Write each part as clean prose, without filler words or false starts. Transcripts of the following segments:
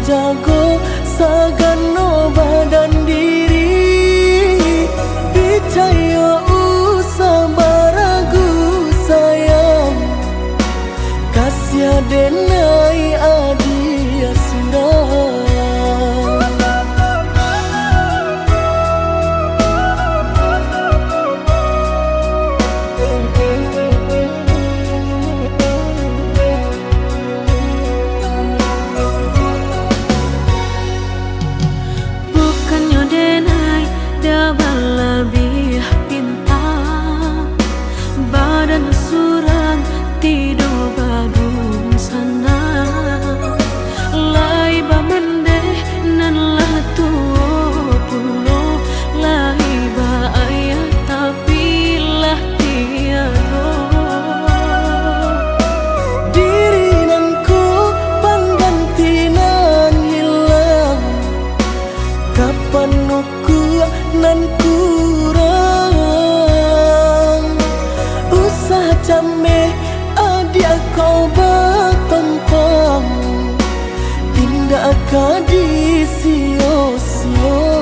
jago sagano badan diri, percaya usah baragu sayang, kasih denai adia surah. Lebih pintar badan surang tidur badung sana lai ba mendeh nan lah tuo pulo lai ba ayah tapi lah tiado diri nanku panggantinan hilang kapan nuku nan kurang usah came adia kau bertempang tindak kadi sio-siokan.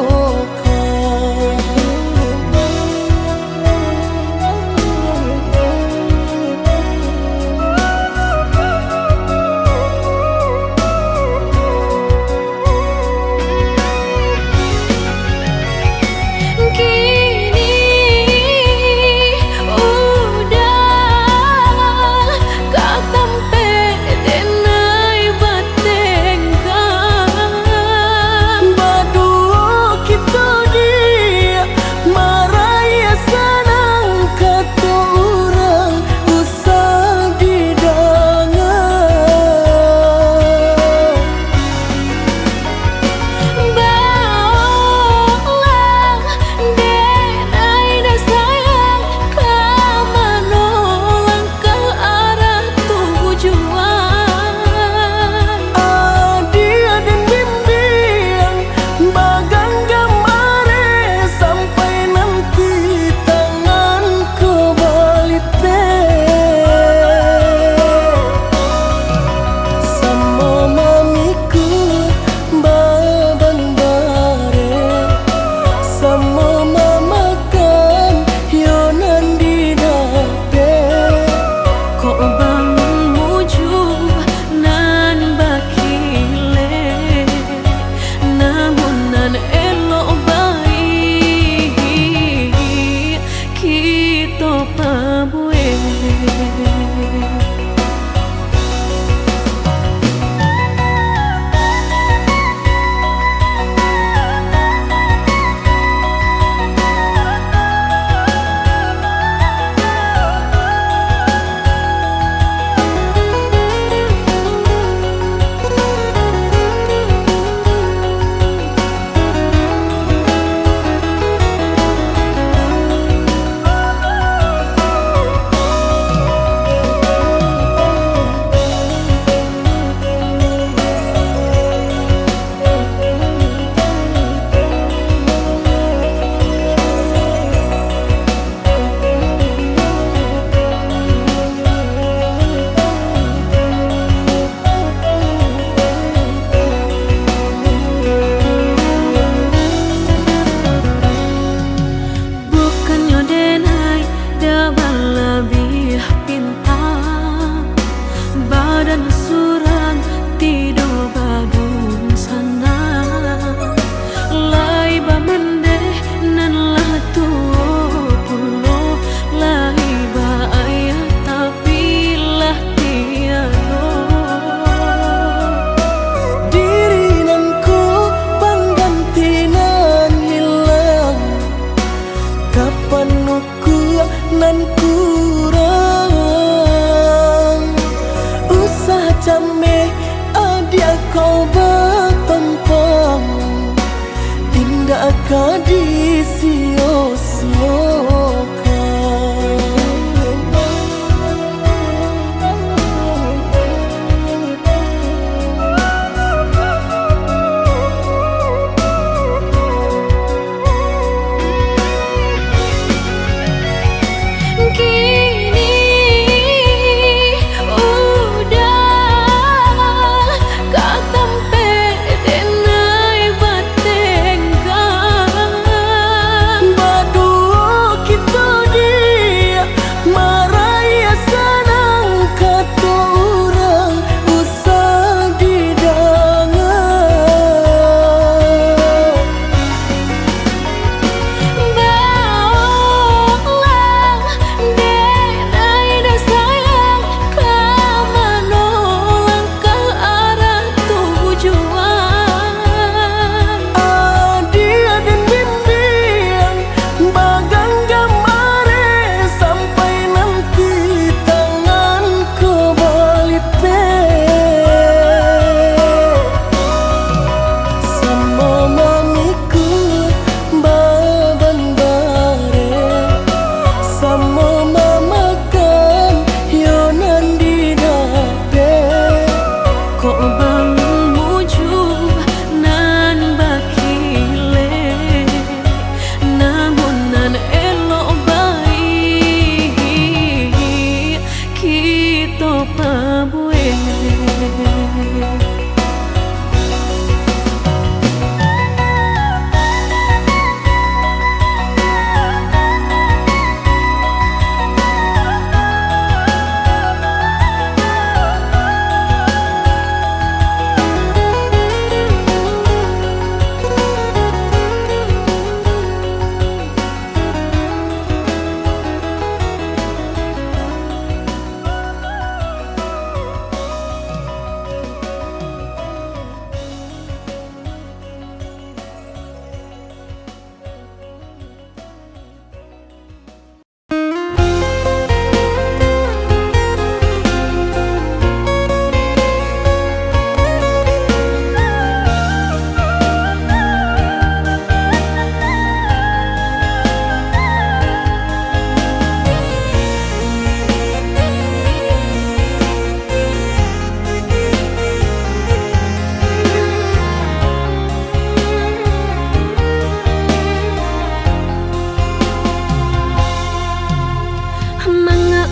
Nan kurang usah came adia kau bertempang tindak kadi sio-siokan.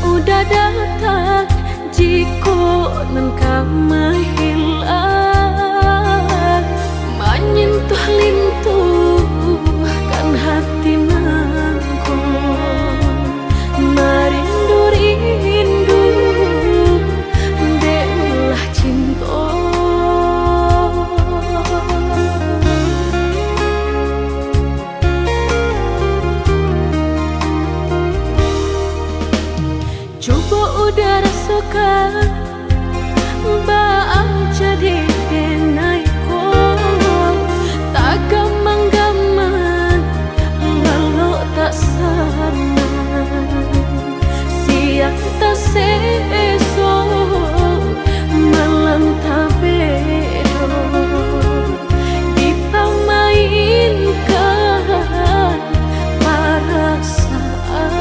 udah datang jiko nan kama hilang menyentuh lintuhkan hati nangku merindu-rindu deulah cinta. Coba udara suka baang jadi denaiko tak gamang-gamang lalu tak sana siang tak seso malam tak bedo dipamainkan perasaan.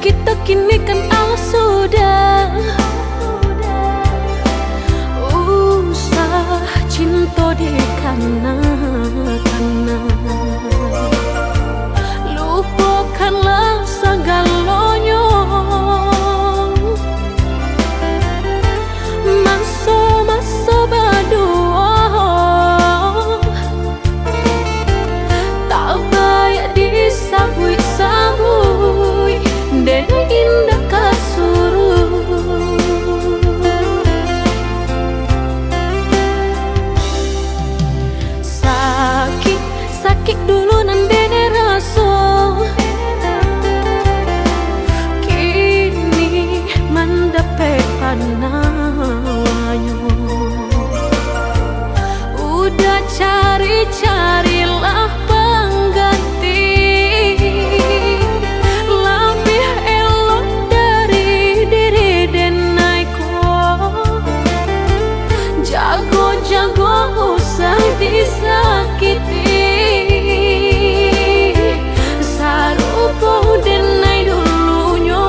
kita kini kan Allah sudah usah cinta di kana-kana. Lupakanlah segalanya, masa-masa berdua tak baik disabui-sabui dan indah kasuruh. Sakit dulu nan dene rasa, kini mendapat panawanya. Udah cari-carilah pengganti lebih elok dari diri denaiku. Jago-jago usah disakiti, sarupo denai dulunya.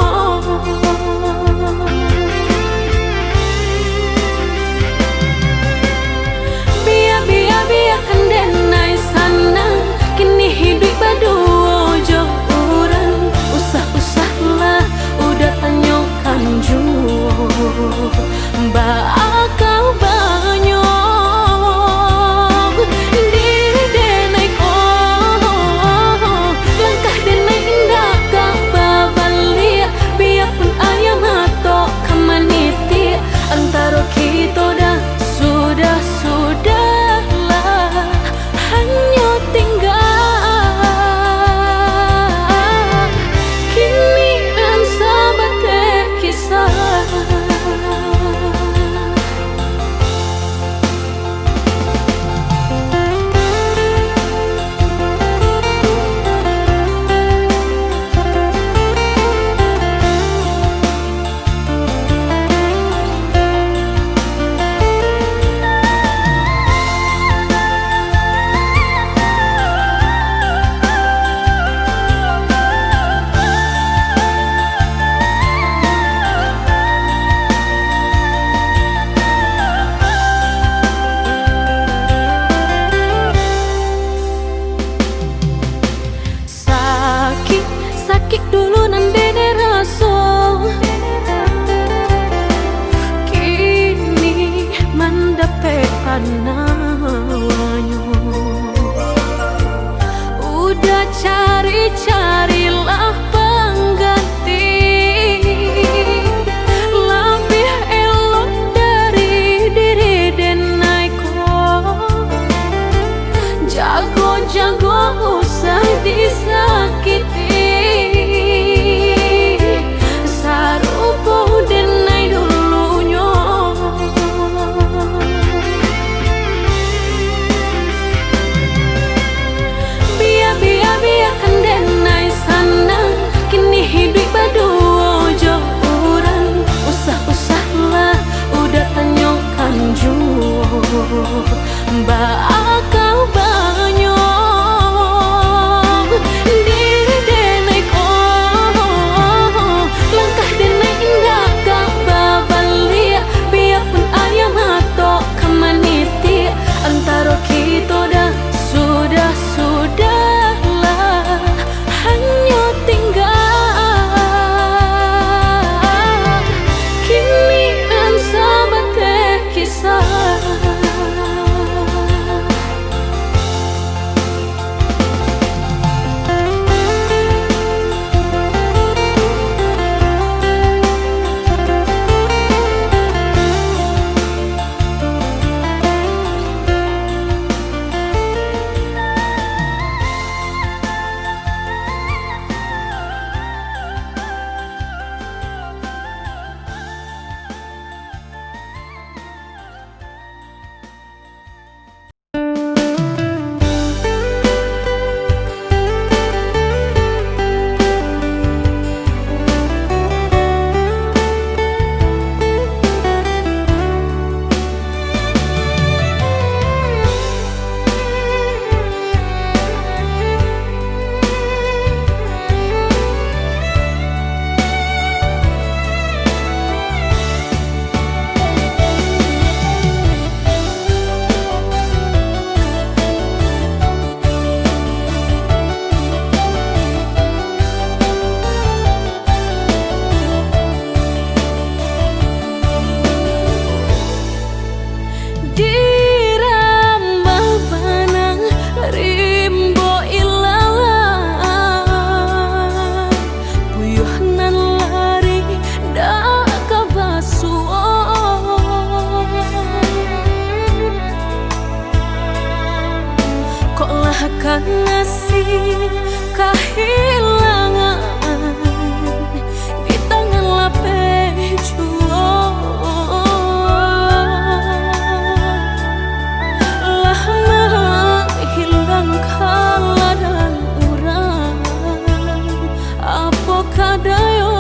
Biarkan denai sana, kini hidup berdua jauh orang. Usah-usahlah udah tanyakan jua, bakal banyak diri denai ko. Langkah denai indah kau babalia, biarpun ayam atau kamaniti. Antara kita dah sudahlah hanya tinggal kini dan sahabat kisah. Sakit dulu nan dene rasa, kini mendapat panawanya. Udah cari-carilah pengganti lebih elok dari diri denaiku. Jago-jago usah disakiti, sarupo denai dulunya. Biarkan denai sana, ngasih kehilangan di tangan lapeh jual. Lama hilang kala dan urang apa kadayo.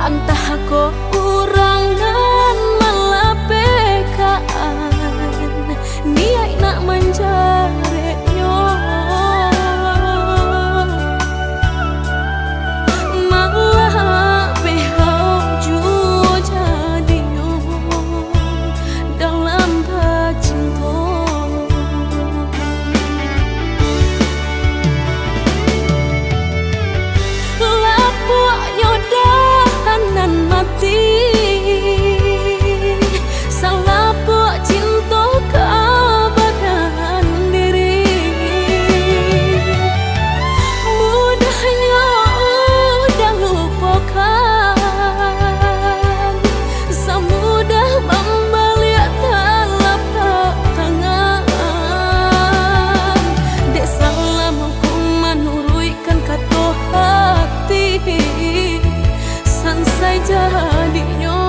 Antah ko urangan malapekaan niai nak menjare nyo malah behau juo jadi nyo dalam bacinto. Lapuk nyodah nan mati salah buat cinta keabadian diri. Mudahnya udah lupakan, semudah membalik telapak tangan. Dek salah mampu menurutkan kata hati sansai jadinya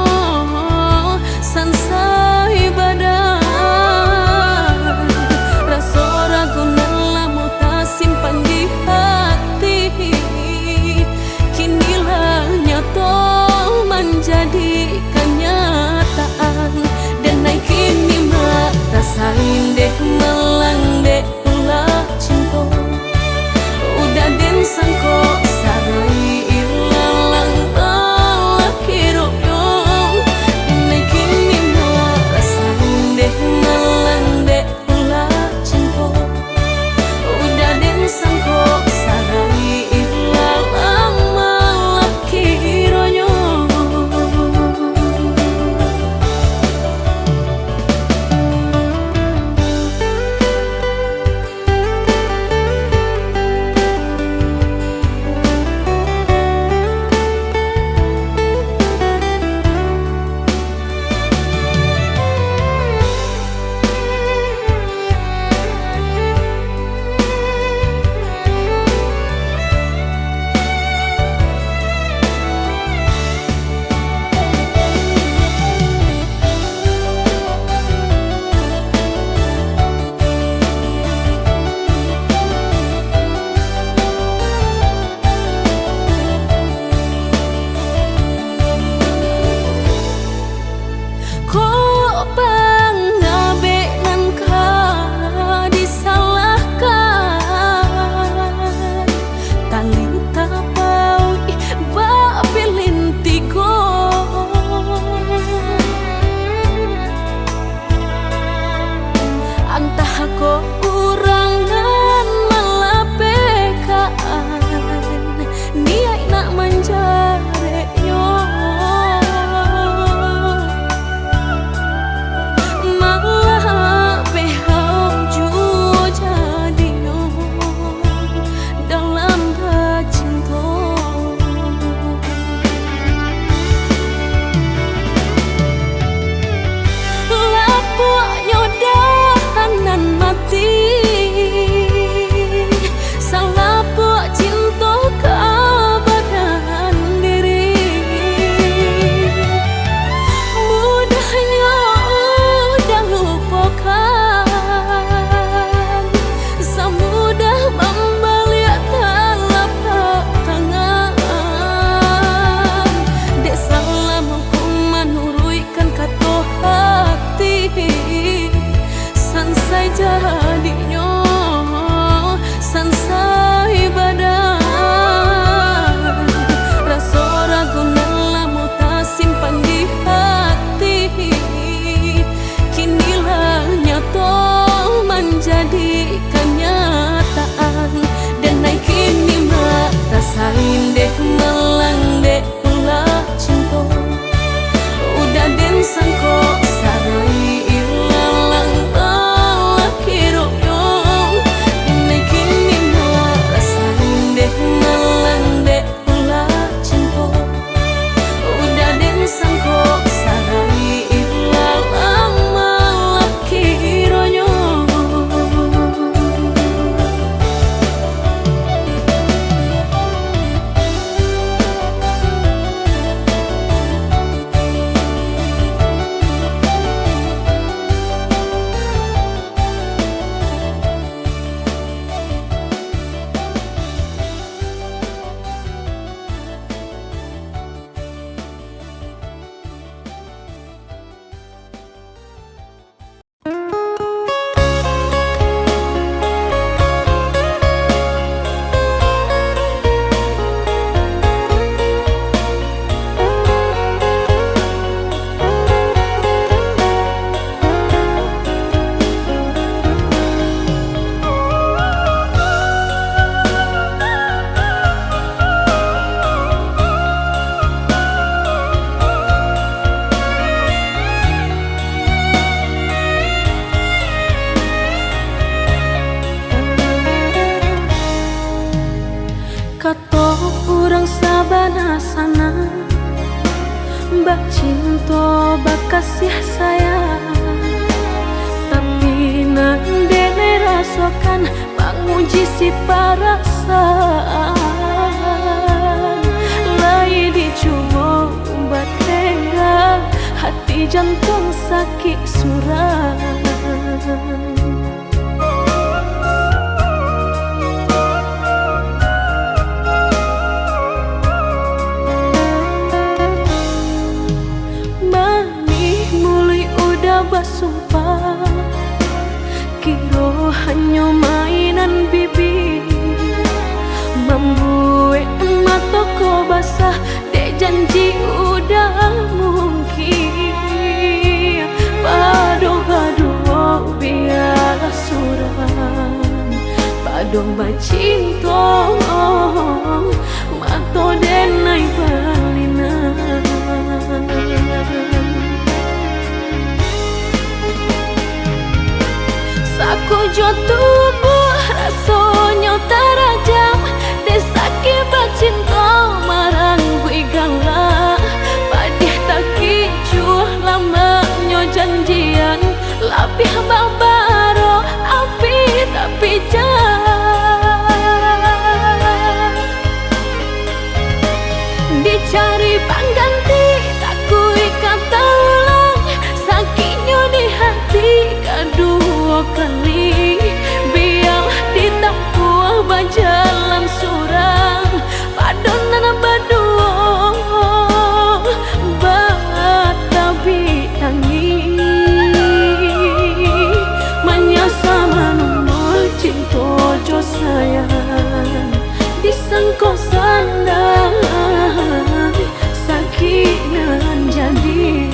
sansai badan. Rasa ragu lamu tak simpan di hati, kinilah nyata menjadi kenyataan. Dan naik kini mak rasain deh melang deh ulah cinta. Udah den sangko sarai ilalang ko urangan malapekaan niai nak menjare nyo malah behau juo jadi nyo dalam bacinto. Lapuk nyodah nan mati salah buat cinta keabadian diri. Mudahnya udah lupakan, semudah membalik telapak tangan. Dek salah mampu menurutkan kata hati sansai jadinya sansai badan. Rasa ragu lamu tak simpan di hati, kinilah nyata menjadi kenyataan. Dan naik kini mak rasain deh melang deh ulah cinta. Udah deh bak cinta bak kasih sayang, tapi nandene rasakan menguji si perasaan. Lai dicoba umbat tega, hati jantung sakit suram. Basumpah kiro hanya mainan bibi, membuat mataku basah dek janji udah mungkin. Padu-padu biarlah suram, padu bacinta mato denai balinan. Aku jo tubuh rasanya terajam, desaki bacinta marang gue galak. Padih tak kicuh lamanya janjian, lapih babaro api tapi jah. Dicari pengganti tak kui kata ulang, sakitnya di hati kedua kali. Biarlah ditempuh berjalan surang, padonan berdua batabi tangi. Menyasa menunggu cinta jo sayang, disangko sandang sakit nan jadi.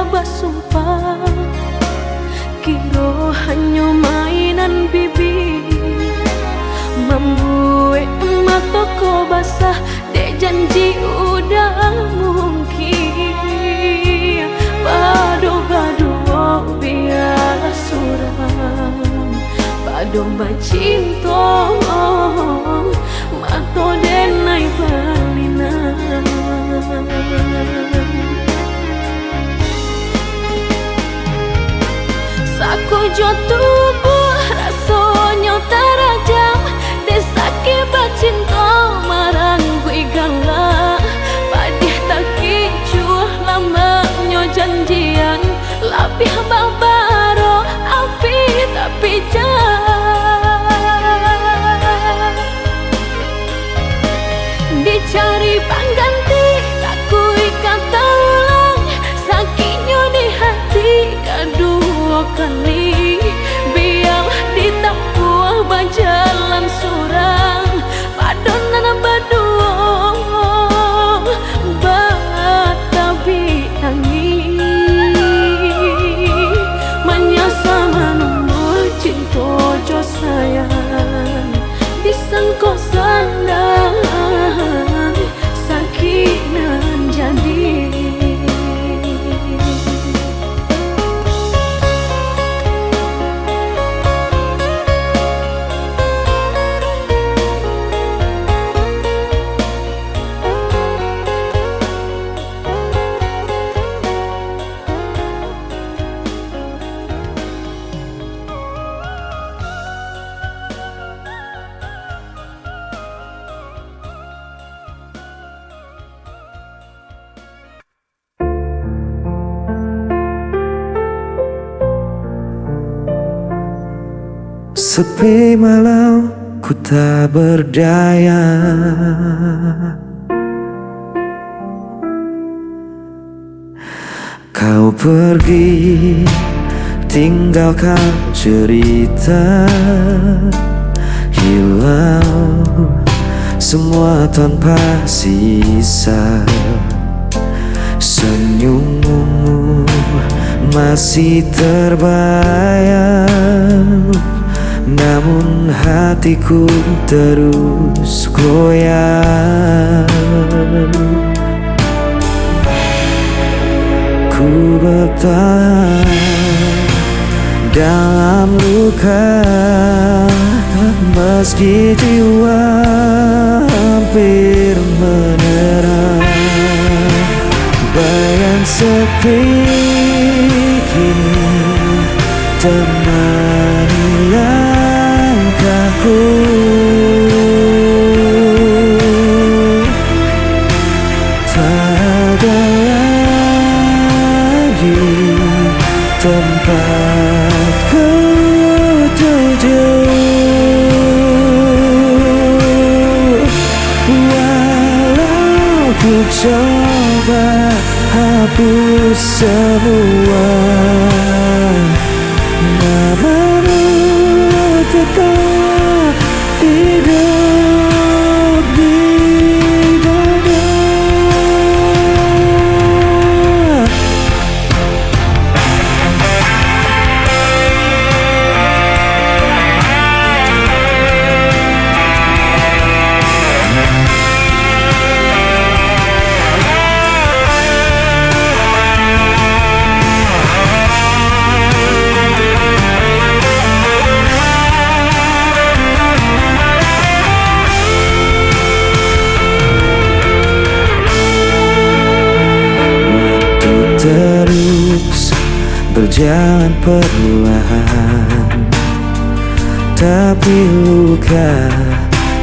Basumpah kiro hanya mainan bibi, membuat mataku basah dek janji udah mungkin. Padu-padu biarlah suram, padu bacinta mato denai balinan. Aku jo tubuh rasanya terajam, desaki bacinta marang gue galak. Padih tak kicuh lamanya janjian, lapih babaro api tapi jah. Dicari pengganti tak kui kata ulang, sakitnya di hati kedua kali. Biarlah ditempuh berjalan surang, padonan berdua batabi tangi. Menyasa menunggu cinta jo sayang, disangko sandang sakit nan jadi. Sepi malam ku tak berdaya, kau pergi tinggalkan cerita, hilang semua tanpa sisa. Senyummu masih terbayang, namun hatiku terus goyang. Ku bertahan dalam luka, meski jiwa hampir menyerah. Bayang sepi kini temani langkahku. Tak ada lagi tempatku tuju. Walau ku coba hapus semua, namamu tetap hidup di dada. Terus berjalan perlahan, tapi luka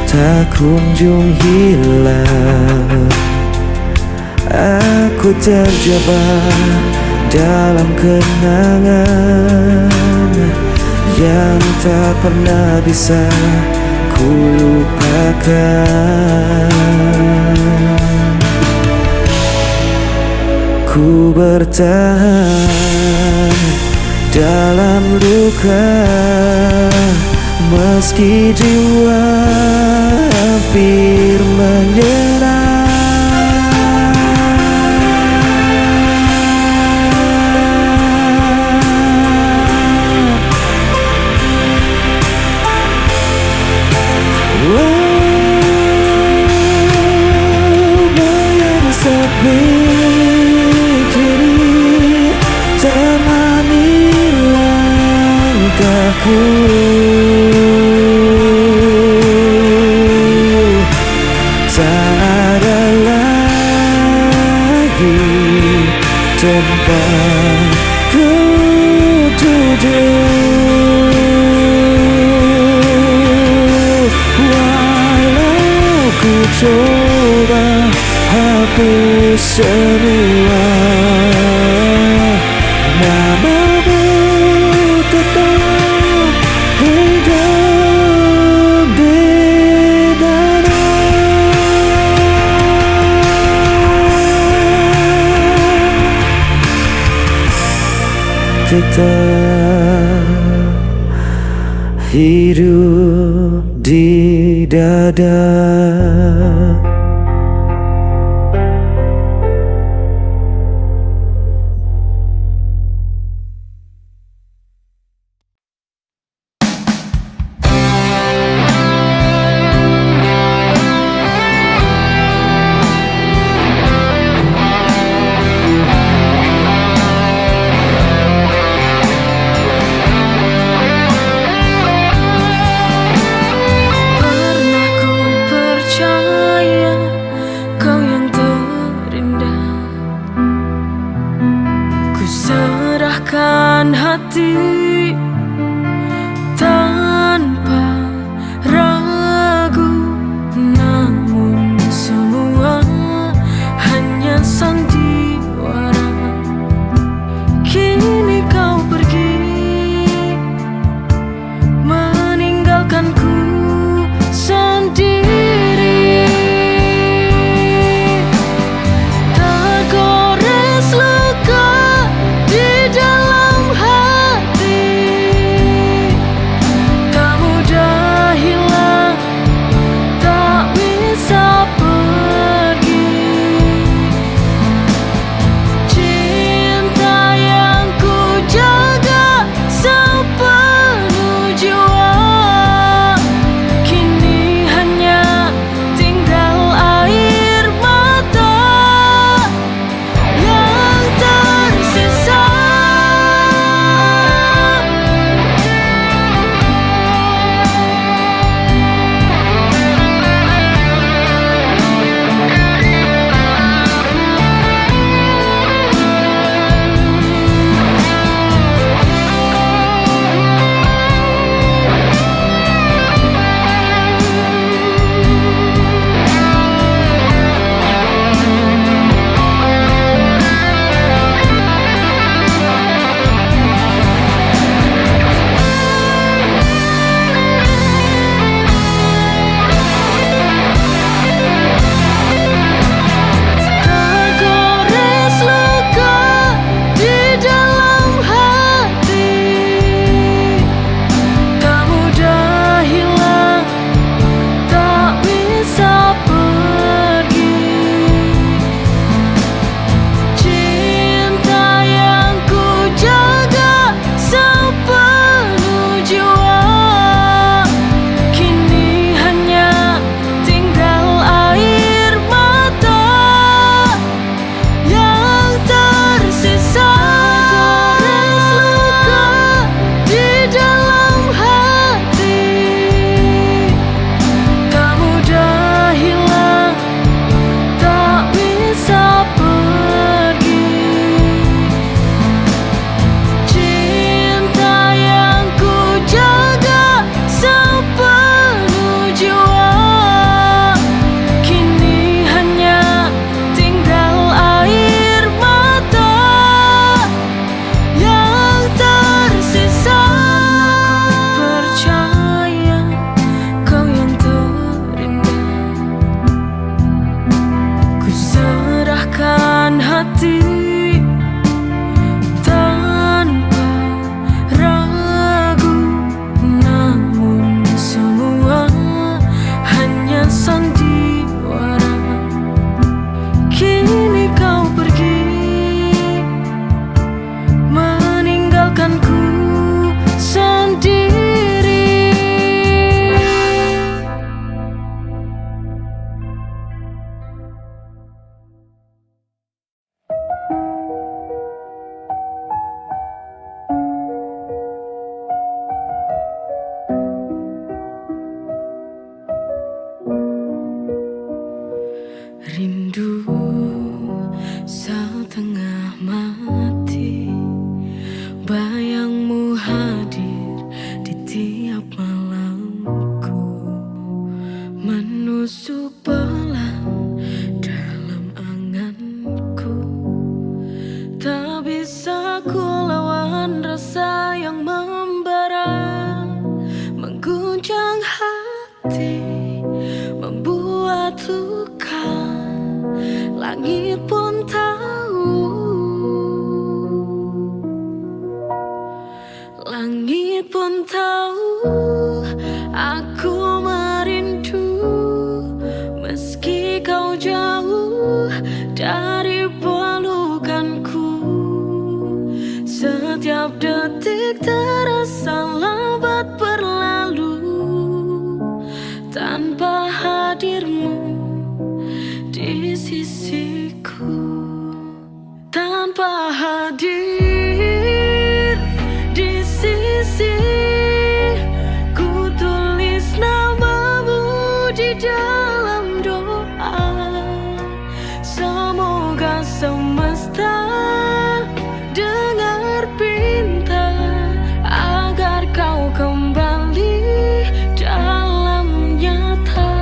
tak kunjung hilang. Aku terjebak dalam kenangan yang tak pernah bisa ku lupakan. Ku bertahan dalam luka, meski jiwa hampir menyerah. Bayang sepi temani langkahku. Tak ada lagi tempatku tuju. Walau ku coba hapus semua, namamu tetap hidup di dada. Tetap hidup di dada. Hati tanpa ragu, namun semua hanya sandiwara. Kini kau pergi meninggalkanku sendiri. Tergores luka di dalam hati. hati tanpa ragu, namun semua hanya sandiwara. Kini kau pergi meninggalkanku sendiri. Rindu setengah mati, bayangmu hadir di tiap malamku, menusuk pelan dalam anganku. Tak bisa ku lawan rasa yang membara, mengguncang hati, membuat luka. Langit pun tahu, langit pun tahu aku merindu, meski kau jauh dari pelukanku. Setiap detik terasa lambat berlalu tanpa hadirmu di sisiku. Tanpa hadir di sisi, ku tulis namamu di dalam doa. Semoga semesta dengar pinta agar kau kembali dalam nyata.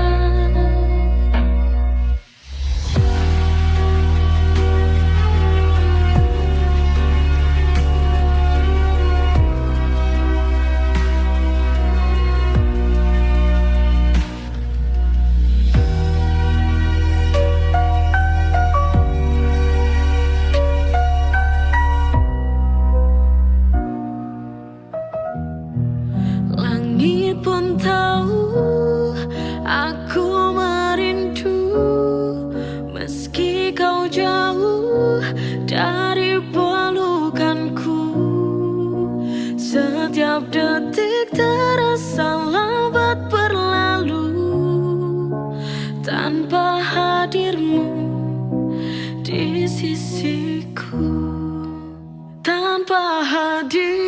Langit pun tahu aku merindu, meski kau jauh dari pelukanku. Setiap detik terasa lambat berlalu tanpa hadirmu di sisiku. Tanpa hadir